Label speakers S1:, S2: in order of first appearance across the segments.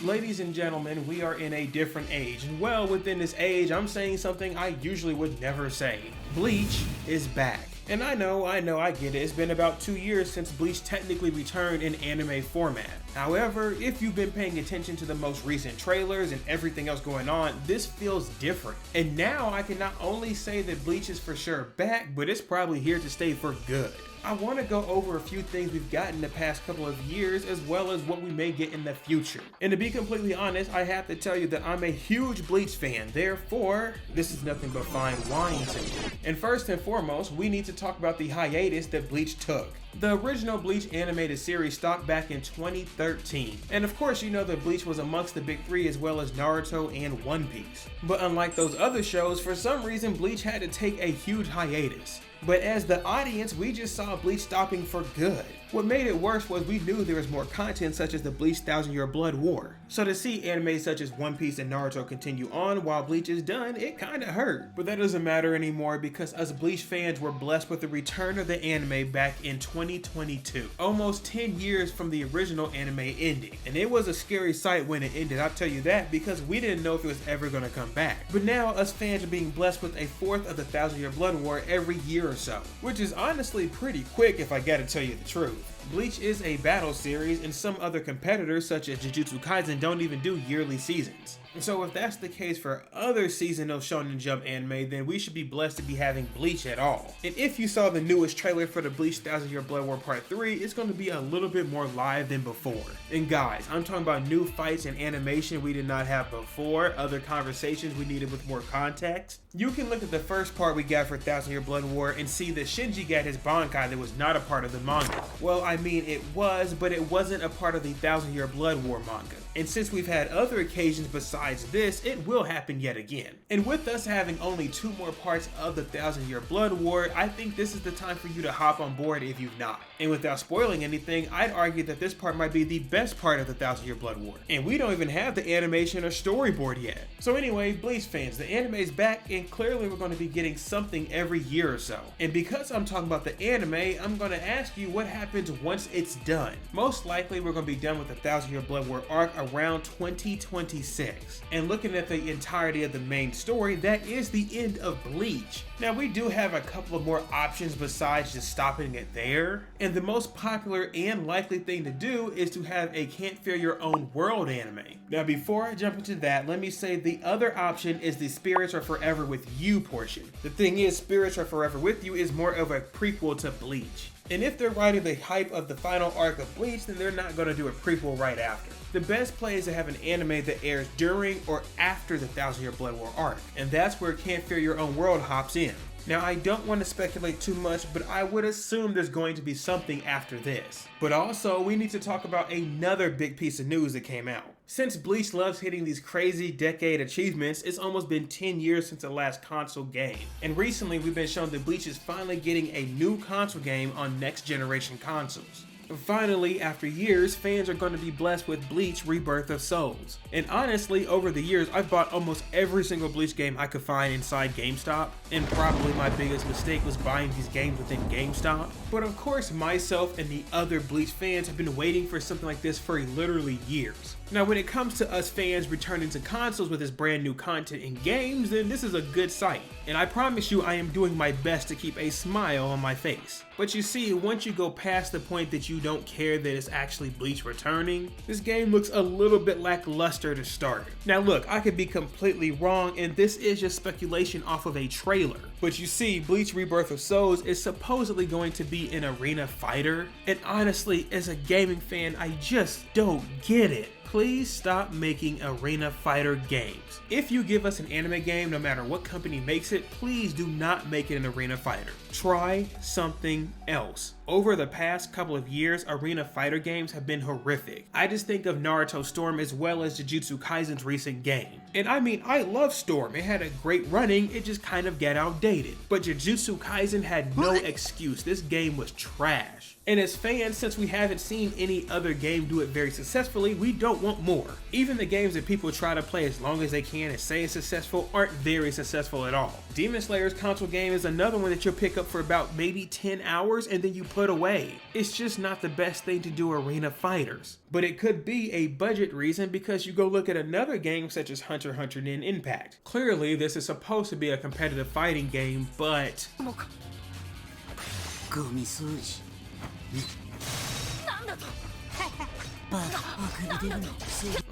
S1: Ladies and gentlemen, we are in a different age, and well, within this age, I'm saying something I usually would never say. Bleach is back. And I know, I get it. It's been about 2 years since Bleach technically returned in anime format. However, if you've been paying attention to the most recent trailers and everything else going on, this feels different. And now I can not only say that Bleach is for sure back, but it's probably here to stay for good. I want to go over a few things we've gotten the past couple of years, as well as what we may get in the future. And to be completely honest, I have to tell you that I'm a huge Bleach fan, therefore, this is nothing but fine wine to me. And first and foremost, we need to talk about the hiatus that Bleach took. The original Bleach animated series stopped back in 2013. And of course, you know that Bleach was amongst the big three as well as Naruto and One Piece. But unlike those other shows, for some reason Bleach had to take a huge hiatus. But as the audience, we just saw Bleach stopping for good. What made it worse was we knew there was more content, such as the Bleach 1000-Year Blood War. So to see anime such as One Piece and Naruto continue on while Bleach is done, it kinda hurt. But that doesn't matter anymore because us Bleach fans were blessed with the return of the anime back in 2022. Almost 10 years from the original anime ending. And it was a scary sight when it ended, I'll tell you that, because we didn't know if it was ever gonna come back. But now us fans are being blessed with a fourth of the 1000-Year Blood War every year or so. Which is honestly pretty quick if I gotta tell you the truth. Bleach is a battle series, and some other competitors such as Jujutsu Kaisen don't even do yearly seasons. And so if that's the case for other season of Shonen Jump anime, then we should be blessed to be having Bleach at all. And if you saw the newest trailer for the Bleach 1000-Year Blood War Part 3, it's going to be a little bit more live than before. And guys, I'm talking about new fights and animation we did not have before, other conversations we needed with more context. You can look at the first part we got for 1000-Year Blood War and see that Shinji got his Bankai that was not a part of the manga. Well, I mean it was, but it wasn't a part of the 1000-Year Blood War manga. And since we've had other occasions besides this, it will happen yet again. And with us having only 2 more parts of the 1000-Year Blood War, I think this is the time for you to hop on board if you've not. And without spoiling anything, I'd argue that this part might be the best part of the 1000-Year Blood War. And we don't even have the animation or storyboard yet. So anyway, Bleach fans, the anime is back, and clearly we're going to be getting something every year or so. And because I'm talking about the anime, I'm going to ask you what happens once it's done. Most likely we're going to be done with the 1000-Year Blood War arc around 2026. And looking at the entirety of the main story, that is the end of Bleach. Now we do have a couple of more options besides just stopping it there. And the most popular and likely thing to do is to have a Can't Fear Your Own World anime. Now before I jump into that, let me say the other option is the Spirits Are Forever With You portion. The thing is, Spirits Are Forever With You is more of a prequel to Bleach. And if they're riding the hype of the final arc of Bleach, then they're not going to do a prequel right after. The best play is to have an anime that airs during or after the 1000-Year Blood War arc, and that's where Can't Fear Your Own World hops in. Now I don't want to speculate too much, but I would assume there's going to be something after this. But also, we need to talk about another big piece of news that came out. Since Bleach loves hitting these crazy decade achievements, it's almost been 10 years since the last console game. And recently we've been shown that Bleach is finally getting a new console game on next generation consoles. Finally, after years, fans are going to be blessed with Bleach Rebirth of Souls. And honestly, over the years, I've bought almost every single Bleach game I could find inside GameStop, and probably my biggest mistake was buying these games within GameStop. But of course, myself and the other Bleach fans have been waiting for something like this for literally years. Now when it comes to us fans returning to consoles with this brand new content in games, then this is a good sight. And I promise you I am doing my best to keep a smile on my face. But you see, once you go past the point that you don't care that it's actually Bleach returning, this game looks a little bit lackluster to start. Now look, I could be completely wrong, and this is just speculation off of a trailer. But you see, Bleach Rebirth of Souls is supposedly going to be an arena fighter, and honestly, as a gaming fan, I just don't get it. Please stop making arena fighter games. If you give us an anime game, no matter what company makes it, please do not make it an arena fighter. Try something else. Over the past couple of years, arena fighter games have been horrific. I just think of Naruto Storm as well as Jujutsu Kaisen's recent game. And I mean, I love Storm. It had a great running, it just kind of got outdated. But Jujutsu Kaisen had no excuse. This game was trash. And as fans, since we haven't seen any other game do it very successfully, we don't want more. Even the games that people try to play as long as they can and say it's successful aren't very successful at all. Demon Slayer's console game is another one that you'll pick up for about maybe 10 hours and then you put put away. It's just not the best thing to do arena fighters. But it could be a budget reason because you go look at another game such as Hunter x Hunter in Impact. Clearly, this is supposed to be a competitive fighting game, but...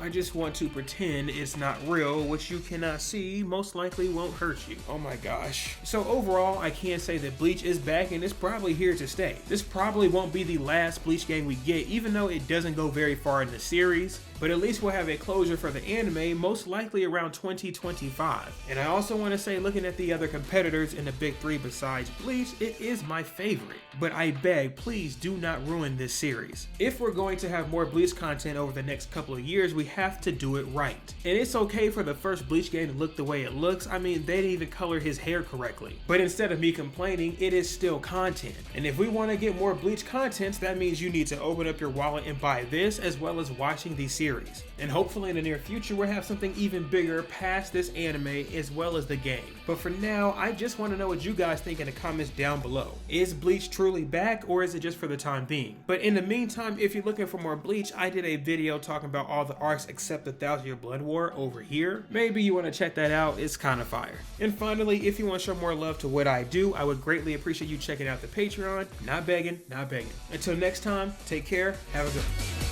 S1: I just want to pretend it's not real, which you cannot see, most likely won't hurt you. Oh my gosh. So overall, I can say that Bleach is back and it's probably here to stay. This probably won't be the last Bleach game we get, even though it doesn't go very far in the series. But at least we'll have a closure for the anime, most likely around 2025. And I also want to say, looking at the other competitors in the big three besides Bleach, it is my favorite. But I beg, please do not ruin this series. If we're going to have more Bleach content over the next couple of years, we have to do it right. And it's okay for the first Bleach game to look the way it looks. I mean, they didn't even color his hair correctly. But instead of me complaining, it is still content. And if we want to get more Bleach content, that means you need to open up your wallet and buy this, as well as watching the series. And hopefully in the near future we'll have something even bigger past this anime as well as the game. But for now, I just want to know what you guys think in the comments down below. Is Bleach truly back, or is it just for the time being? But in the meantime, if you're looking for more Bleach, I did a video talking about all the arcs except the 1000 Year Blood War over here. Maybe you want to check that out, it's kind of fire. And finally, if you want to show more love to what I do, I would greatly appreciate you checking out the Patreon. Not begging, not begging. Until next time, take care, have a good one.